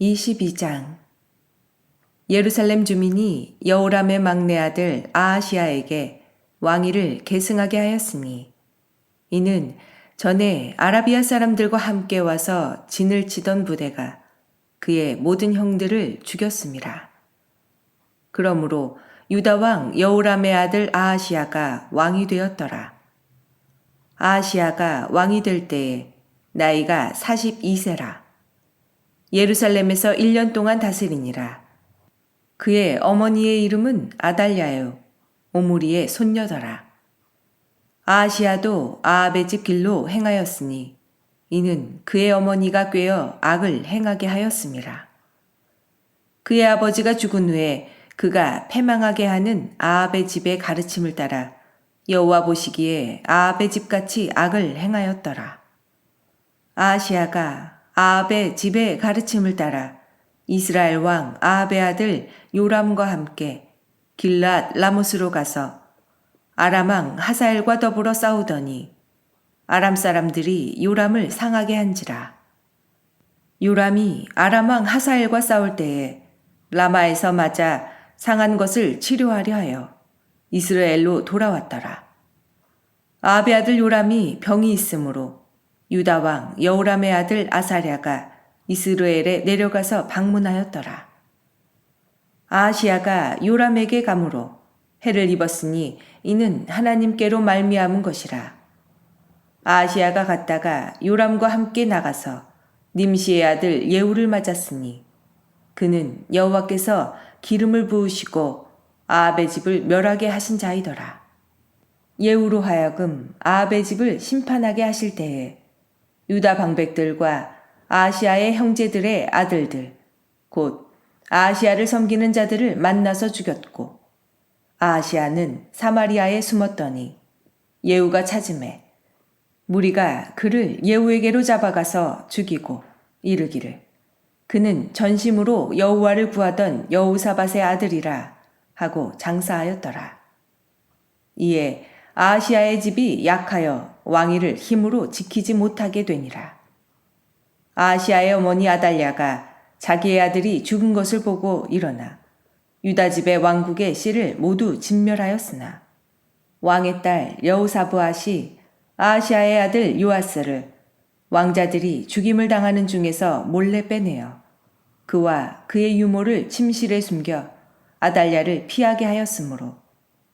22장. 예루살렘 주민이 여호람의 막내 아들 아하시야에게 왕위를 계승하게 하였으니 이는 전에 아라비아 사람들과 함께 와서 진을 치던 부대가 그의 모든 형들을 죽였음이라. 그러므로 유다 왕 여호람의 아들 아하시야가 왕이 되었더라. 아하시야가 왕이 될 때에 나이가 42세라. 예루살렘에서 1년 동안 다스리니라. 그의 어머니의 이름은 아달랴요 오므리의 손녀더라. 아하시야도 아합의 집 길로 행하였으니 이는 그의 어머니가 꾀어 악을 행하게 하였음이라. 그의 아버지가 죽은 후에 그가 패망하게 하는 아합의 집의 가르침을 따라 여호와 보시기에 아합의 집같이 악을 행하였더라. 아하시야가 아합의 집의 가르침을 따라 이스라엘 왕 아합의 아들 요람과 함께 길랏 라못으로 가서 아람 왕 하사엘과 더불어 싸우더니 아람 사람들이 요람을 상하게 한지라. 요람이 아람 왕 하사엘과 싸울 때에 라마에서 맞아 상한 것을 치료하려 하여 이스라엘로 돌아왔더라. 아합의 아들 요람이 병이 있으므로 유다 왕 여호람의 아들 아사랴가 이스라엘에 내려가서 방문하였더라. 아하시야가 요람에게 가므로 해를 입었으니 이는 하나님께로 말미암은 것이라. 아하시야가 갔다가 요람과 함께 나가서 님시의 아들 예후를 맞았으니 그는 여호와께서 기름을 부으시고 아합의 집을 멸하게 하신 자이더라. 예후로 하여금 아합의 집을 심판하게 하실 때에 유다 방백들과 아하시야의 형제들의 아들들 곧 아하시야를 섬기는 자들을 만나서 죽였고 아하시야는 사마리아에 숨었더니 예후가 찾음에 무리가 그를 예후에게로 잡아가서 죽이고 이르기를 그는 전심으로 여호와를 구하던 여호사밧의 아들이라 하고 장사하였더라. 이에 아하시야의 집이 약하여 왕위를 힘으로 지키지 못하게 되니라. 아하시야의 어머니 아달랴가 자기의 아들이 죽은 것을 보고 일어나 유다 집의 왕국의 씨를 모두 진멸하였으나 왕의 딸 여호사브앗이 아하시야의 아들 요아스를 왕자들이 죽임을 당하는 중에서 몰래 빼내어 그와 그의 유모를 침실에 숨겨 아달랴를 피하게 하였으므로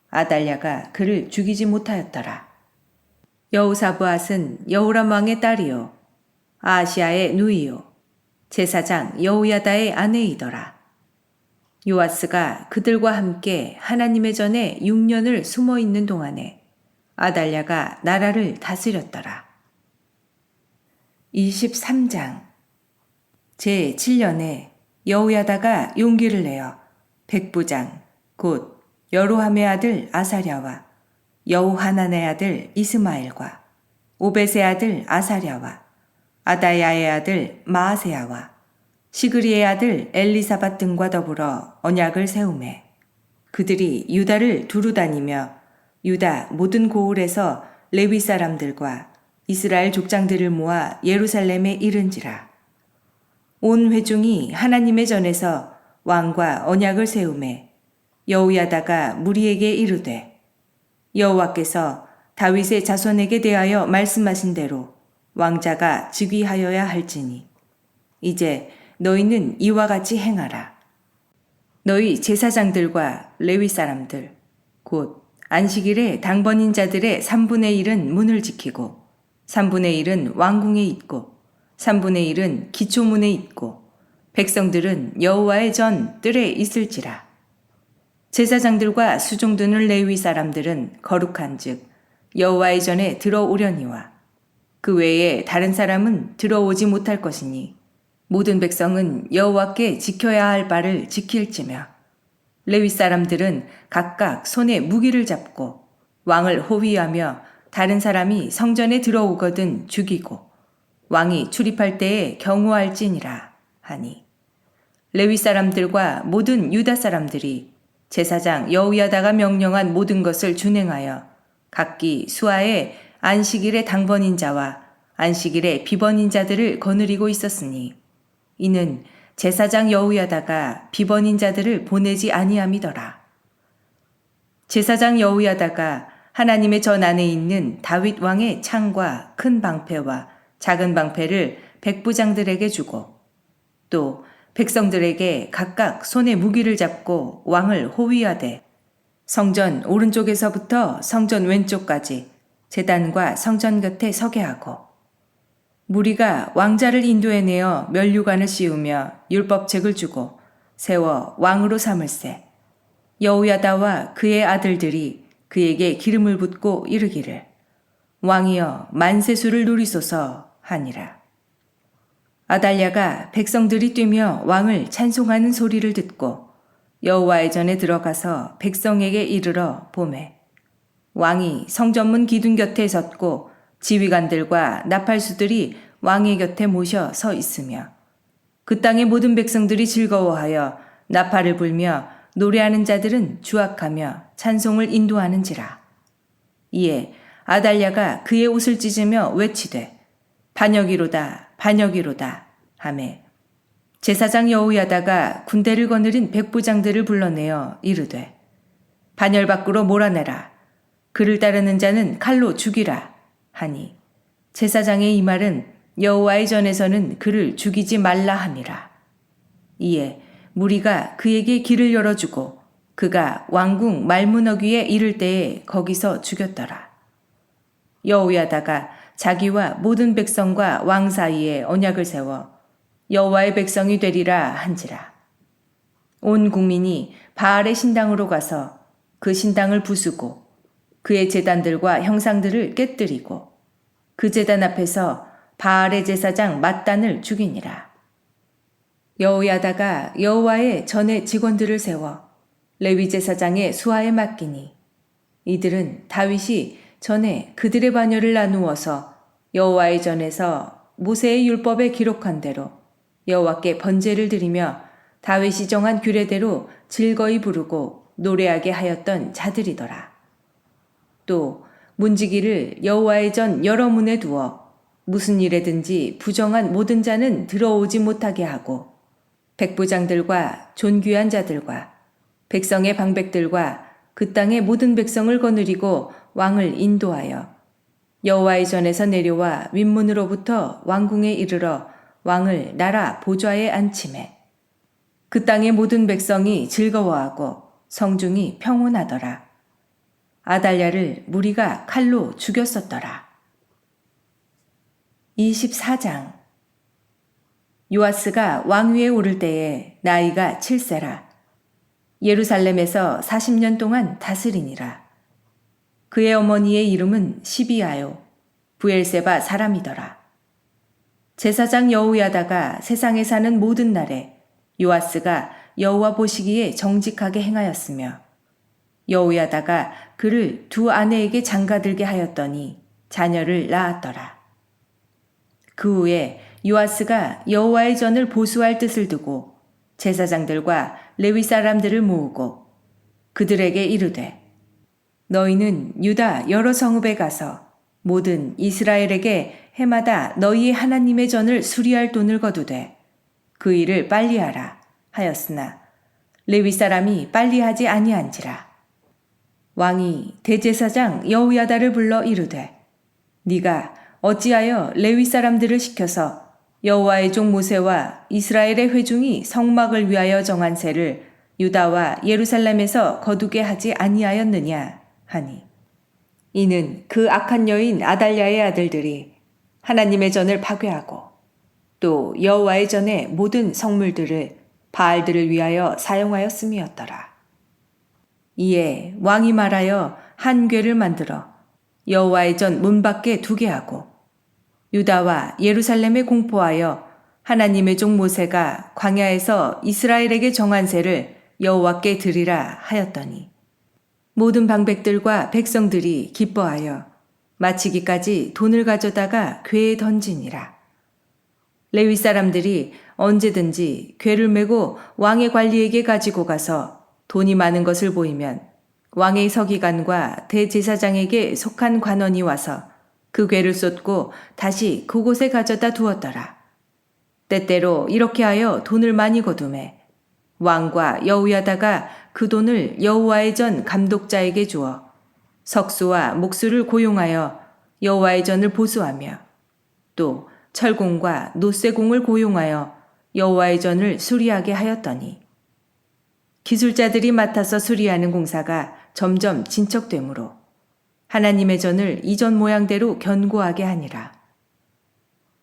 아달랴가 그를 죽이지 못하였더라. 여호사브앗은 여호람 왕의 딸이요 아하시야의 누이요 제사장 여호야다의 아내이더라. 요아스가 그들과 함께 하나님의 전에 6년을 숨어 있는 동안에 아달랴가 나라를 다스렸더라. 23장. 제7년에 여호야다가 용기를 내어 백부장 곧 여로함의 아들 아사랴와 여호하난의 아들 이스마엘과 오벳의 아들 아사랴와 아다야의 아들 마아세야와 시그리의 아들 엘리사밧 등과 더불어 언약을 세우매 그들이 유다를 두루 다니며 유다 모든 고을에서 레위 사람들과 이스라엘 족장들을 모아 예루살렘에 이른지라. 온 회중이 하나님의 전에서 왕과 언약을 세우매 여호야다가 무리에게 이르되 여호와께서 다윗의 자손에게 대하여 말씀하신 대로 왕자가 즉위하여야 할지니 이제 너희는 이와 같이 행하라. 너희 제사장들과 레위 사람들 곧 안식일에 당번인 자들의 3분의 1은 문을 지키고 3분의 1은 왕궁에 있고 3분의 1은 기초문에 있고 백성들은 여호와의 전 뜰에 있을지라. 제사장들과 수종드는 레위 사람들은 거룩한즉 여호와의 전에 들어오려니와 그 외에 다른 사람은 들어오지 못할 것이니 모든 백성은 여호와께 지켜야 할 바를 지킬지며 레위 사람들은 각각 손에 무기를 잡고 왕을 호위하며 다른 사람이 성전에 들어오거든 죽이고 왕이 출입할 때에 경호할지니라 하니 레위 사람들과 모든 유다 사람들이 제사장 여호야다가 명령한 모든 것을 준행하여 각기 수하에 안식일의 당번인 자와 안식일의 비번인 자들을 거느리고 있었으니 이는 제사장 여호야다가 비번인 자들을 보내지 아니함이더라. 제사장 여호야다가 하나님의 전 안에 있는 다윗 왕의 창과 큰 방패와 작은 방패를 백부장들에게 주고 또 백성들에게 각각 손에 무기를 잡고 왕을 호위하되 성전 오른쪽에서부터 성전 왼쪽까지 제단과 성전 곁에 서게 하고 무리가 왕자를 인도해내어 면류관을 씌우며 율법책을 주고 세워 왕으로 삼을세 여호야다와 그의 아들들이 그에게 기름을 붓고 이르기를 왕이여 만세수를 누리소서 하니라. 아달랴가 백성들이 뛰며 왕을 찬송하는 소리를 듣고 여호와의 전에 들어가서 백성에게 이르러 보매 왕이 성전문 기둥 곁에 섰고 지휘관들과 나팔수들이 왕의 곁에 모셔 서 있으며 그 땅의 모든 백성들이 즐거워하여 나팔을 불며 노래하는 자들은 주악하며 찬송을 인도하는지라. 이에 아달랴가 그의 옷을 찢으며 외치되 반역이로다 반역이로다 하매 제사장 여호야다가 군대를 거느린 백부장들을 불러내어 이르되 반열 밖으로 몰아내라 그를 따르는 자는 칼로 죽이라 하니 제사장의 이 말은 여호와의 전에서는 그를 죽이지 말라 함이라. 이에 무리가 그에게 길을 열어주고 그가 왕궁 말문어귀에 이를 때에 거기서 죽였더라. 여호야다가 자기와 모든 백성과 왕 사이에 언약을 세워 여호와의 백성이 되리라 한지라. 온 국민이 바알의 신당으로 가서 그 신당을 부수고 그의 제단들과 형상들을 깨뜨리고 그 제단 앞에서 바알의 제사장 맏단을 죽이니라. 여호야다가 여호와의 전에 직원들을 세워 레위 제사장의 수하에 맡기니 이들은 다윗이 전에 그들의 반열을 나누어서 여호와의 전에서 모세의 율법에 기록한 대로 여호와께 번제를 드리며 다윗이 정한 규례대로 즐거이 부르고 노래하게 하였던 자들이더라. 또 문지기를 여호와의 전 여러 문에 두어 무슨 일에든지 부정한 모든 자는 들어오지 못하게 하고 백부장들과 존귀한 자들과 백성의 방백들과 그 땅의 모든 백성을 거느리고 왕을 인도하여 여호와의 전에서 내려와 윗문으로부터 왕궁에 이르러 왕을 나라 보좌에 앉히매 그 땅의 모든 백성이 즐거워하고 성중이 평온하더라. 아달랴를 무리가 칼로 죽였었더라. 24장 요아스가 왕위에 오를 때에 나이가 7세라. 예루살렘에서 40년 동안 다스리니라. 그의 어머니의 이름은 시비아요. 부엘세바 사람이더라. 제사장 여호야다가 세상에 사는 모든 날에 요아스가 여호와 보시기에 정직하게 행하였으며 여호야다가 그를 두 아내에게 장가들게 하였더니 자녀를 낳았더라. 그 후에 요아스가 여호와의 전을 보수할 뜻을 두고 제사장들과 레위 사람들을 모으고 그들에게 이르되 너희는 유다 여러 성읍에 가서 모든 이스라엘에게 해마다 너희의 하나님의 전을 수리할 돈을 거두되 그 일을 빨리 하라 하였으나 레위 사람이 빨리 하지 아니한지라. 왕이 대제사장 여호야다를 불러 이르되 네가 어찌하여 레위 사람들을 시켜서 여호와의 종 모세와 이스라엘의 회중이 성막을 위하여 정한 세를 유다와 예루살렘에서 거두게 하지 아니하였느냐 하니 이는 그 악한 여인 아달랴의 아들들이 하나님의 전을 파괴하고 또 여호와의 전의 모든 성물들을 바알들을 위하여 사용하였음이었더라. 이에 왕이 말하여 한 궤를 만들어 여호와의 전 문 밖에 두게 하고 유다와 예루살렘에 공포하여 하나님의 종 모세가 광야에서 이스라엘에게 정한 세를 여호와께 드리라 하였더니 모든 방백들과 백성들이 기뻐하여 마치기까지 돈을 가져다가 궤에 던지니라. 레위 사람들이 언제든지 궤를 메고 왕의 관리에게 가지고 가서 돈이 많은 것을 보이면 왕의 서기관과 대제사장에게 속한 관원이 와서 그 궤를 쏟고 다시 그곳에 가져다 두었더라. 때때로 이렇게 하여 돈을 많이 거두매 왕과 여호야다가 그 돈을 여호와의 전 감독자에게 주어 석수와 목수를 고용하여 여호와의 전을 보수하며 또 철공과 노쇠공을 고용하여 여호와의 전을 수리하게 하였더니 기술자들이 맡아서 수리하는 공사가 점점 진척되므로 하나님의 전을 이전 모양대로 견고하게 하니라.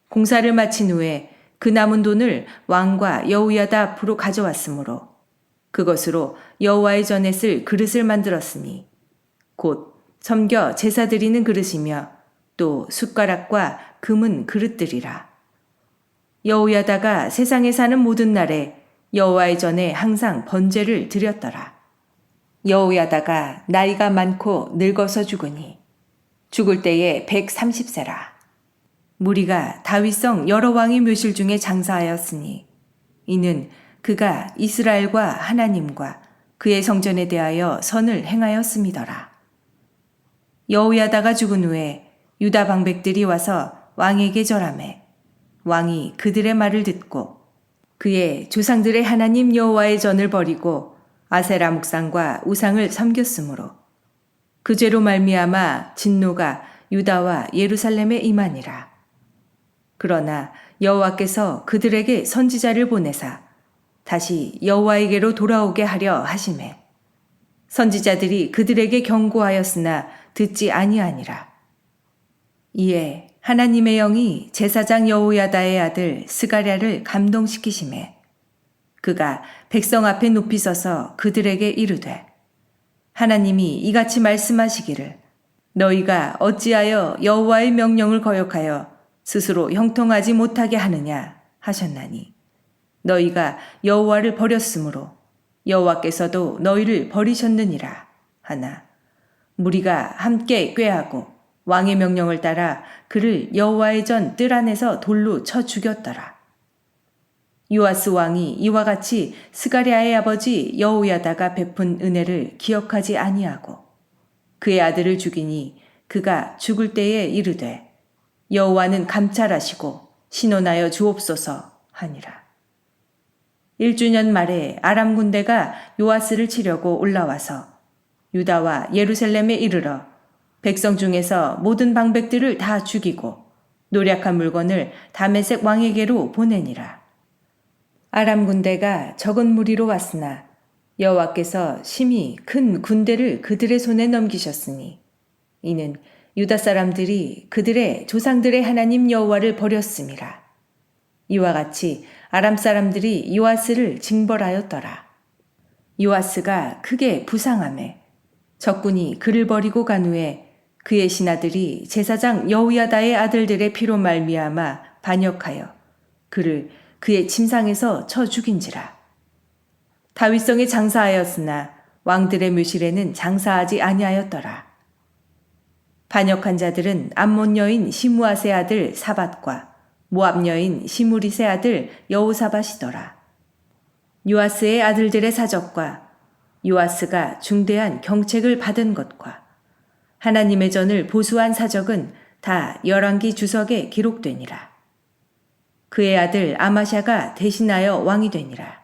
공사를 마친 후에 그 남은 돈을 왕과 여호야다 앞으로 가져왔으므로 그것으로 여호와의 전에 쓸 그릇을 만들었으니 곧 섬겨 제사 드리는 그릇이며 또 숟가락과 금은 그릇들이라. 여호야다가 세상에 사는 모든 날에 여호와의 전에 항상 번제를 드렸더라. 여호야다가 나이가 많고 늙어서 죽으니 죽을 때에 130세라. 무리가 다윗성 여러 왕의 묘실 중에 장사하였으니 이는 그가 이스라엘과 하나님과 그의 성전에 대하여 선을 행하였음이더라. 여호야다가 죽은 후에 유다 방백들이 와서 왕에게 절하매 왕이 그들의 말을 듣고 그의 조상들의 하나님 여호와의 전을 버리고 아세라 묵상과 우상을 섬겼으므로 그 죄로 말미암아 진노가 유다와 예루살렘에 임하니라. 그러나 여호와께서 그들에게 선지자를 보내사 다시 여호와에게로 돌아오게 하려 하시매 선지자들이 그들에게 경고하였으나 듣지 아니하니라. 이에 하나님의 영이 제사장 여호야다의 아들 스가랴를 감동시키시매 그가 백성 앞에 높이 서서 그들에게 이르되 하나님이 이같이 말씀하시기를 너희가 어찌하여 여호와의 명령을 거역하여 스스로 형통하지 못하게 하느냐 하셨나니 너희가 여호와를 버렸으므로 여호와께서도 너희를 버리셨느니라 하나 무리가 함께 꾀하고 왕의 명령을 따라 그를 여호와의 전 뜰 안에서 돌로 쳐 죽였더라. 요아스 왕이 이와 같이 스가랴의 아버지 여호야다가 베푼 은혜를 기억하지 아니하고 그의 아들을 죽이니 그가 죽을 때에 이르되 여호와는 감찰하시고 신원하여 주옵소서 하니라. 1주년 말에 아람 군대가 요아스를 치려고 올라와서 유다와 예루살렘에 이르러 백성 중에서 모든 방백들을 다 죽이고 노략한 물건을 다메섹 왕에게로 보내니라. 아람 군대가 적은 무리로 왔으나 여호와께서 심히 큰 군대를 그들의 손에 넘기셨으니 이는 유다 사람들이 그들의 조상들의 하나님 여호와를 버렸음이라. 이와 같이 아람 사람들이 요아스를 징벌하였더라. 요아스가 크게 부상하매 적군이 그를 버리고 간 후에 그의 신하들이 제사장 여호야다의 아들들의 피로 말미암아 반역하여 그를 그의 침상에서 쳐 죽인지라. 다윗성에 장사하였으나 왕들의 묘실에는 장사하지 아니하였더라. 반역한 자들은 암몬 여인 시므앗의 아들 사밧과 모압 여인 시므릿의 아들 여호사밧이더라. 요아스의 아들들의 사적과 요아스가 중대한 경책을 받은 것과 하나님의 전을 보수한 사적은 다 열왕기 주석에 기록되니라. 그의 아들 아마샤가 대신하여 왕이 되니라.